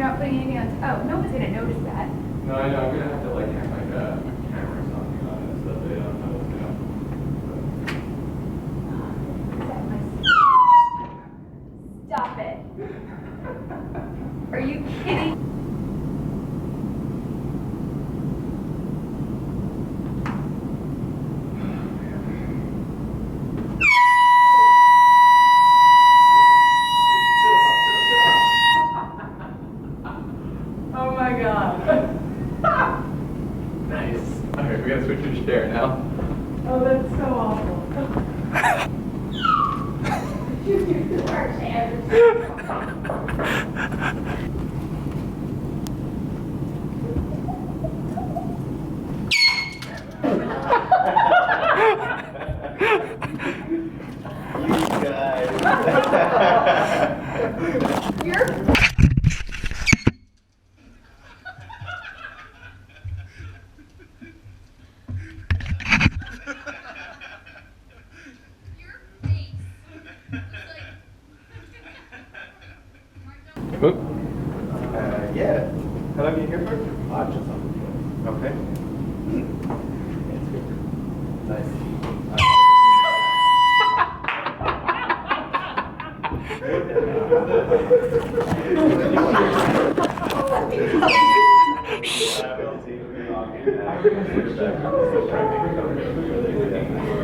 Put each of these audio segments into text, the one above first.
not putting anything on. Oh, no one's gonna notice that. No, I know. I'm gonna have to like have like a camera or something on it so they don't know what's going on. Stop it. Are you kidding? Oh my god. Nice. Alright, we gotta switch to the chair now. Oh, that's so awful. You guys. You're Oop. Yeah. How long are you here for? Just something. Okay. Nice.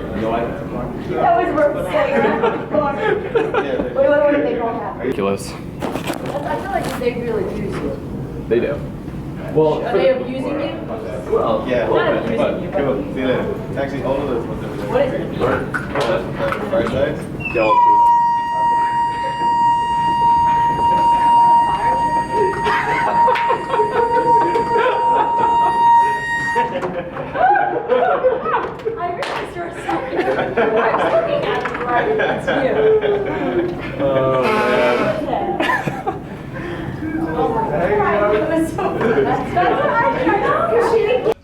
that was worth saying. Wait, they don't have. Ridiculous. I feel like they really use you. They do. Well, Are they abusing you? well, Yeah. Not abusing you, but Cool. See you later. Actually, all of those ones over there. what is it? Far sides? I realized for a second. I was looking at it right. It's you. Oh man. Oh my god. It was so good. That's what I know. Because she didn't.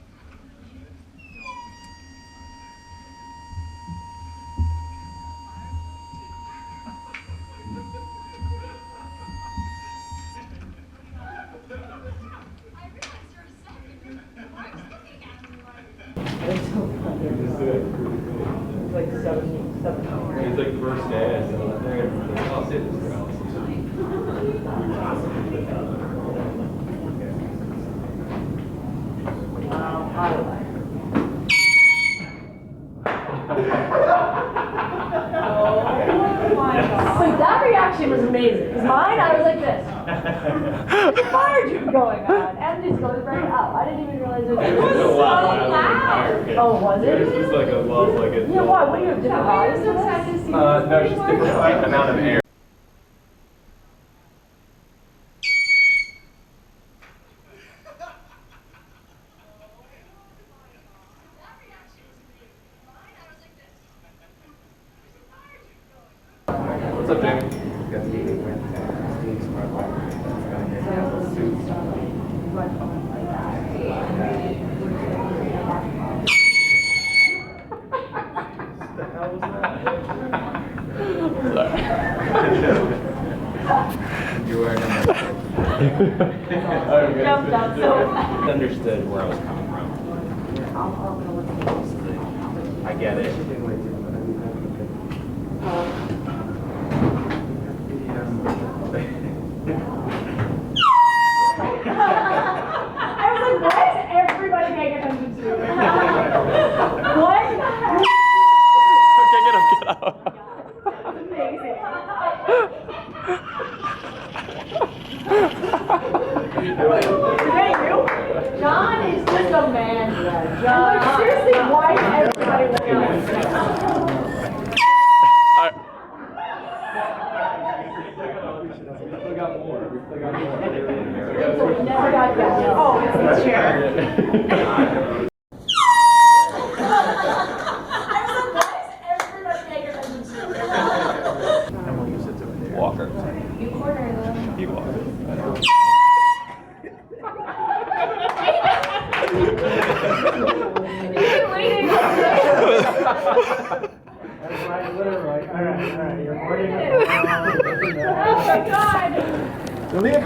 It's like 7 hours. It's like first day, so I'll sit this around. Oh my god. Wait, that reaction was amazing. Because mine, I was like this. There's a fire truck going on, and just goes right up. I didn't even realize it was It was so a lot loud. louder than Oh, was it? Yours was like a lot like a. Yeah, why? What do you have different volumes? No, it's just different amount of air. What's up, Jamie? You were Jumped up so fast. understood where I was coming from. I get it. I was like, why is everybody paying attention to me? What? Okay, get up, get up. That's amazing. Is that you? John is just a man. John. Like, seriously, why is everybody looking at me? We got more. We still got more. So we never got that. Oh, it's the chair. Walker. You corner them. He walked. I know. You've been waiting. That's right, literally. All right. You're recording it. Oh my god. Leave it.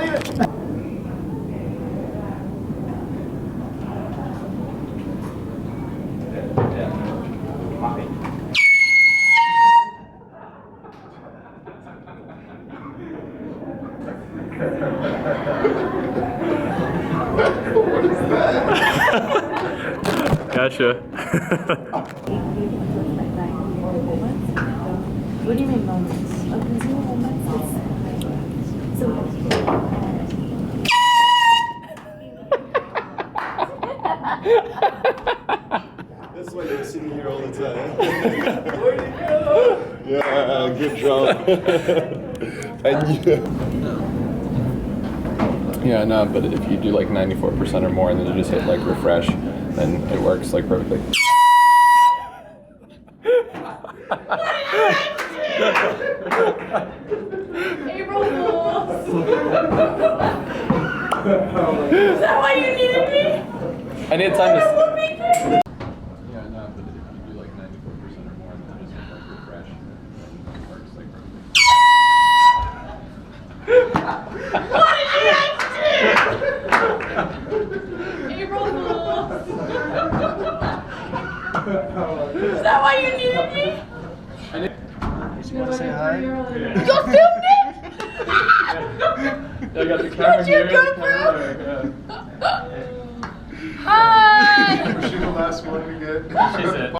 What is that? Gotcha. What do you mean moments? That's why you're sitting here all the time. Where'd you go? Yeah, good job. And Yeah, no, but if you do like 94% or more and then you just hit like refresh, then it works like perfectly. April Fools! Is that why you needed me? I need time to. Whoopee cake? Yeah, no, but if you do like 94% or more and then just hit like refresh, then it works like perfectly. What did you guys do? April Fools! Is that why you needed me? You want to say hi? You filmed it? I got the camera Got your here. GoPro? Hi! was she the last one to get? She's it.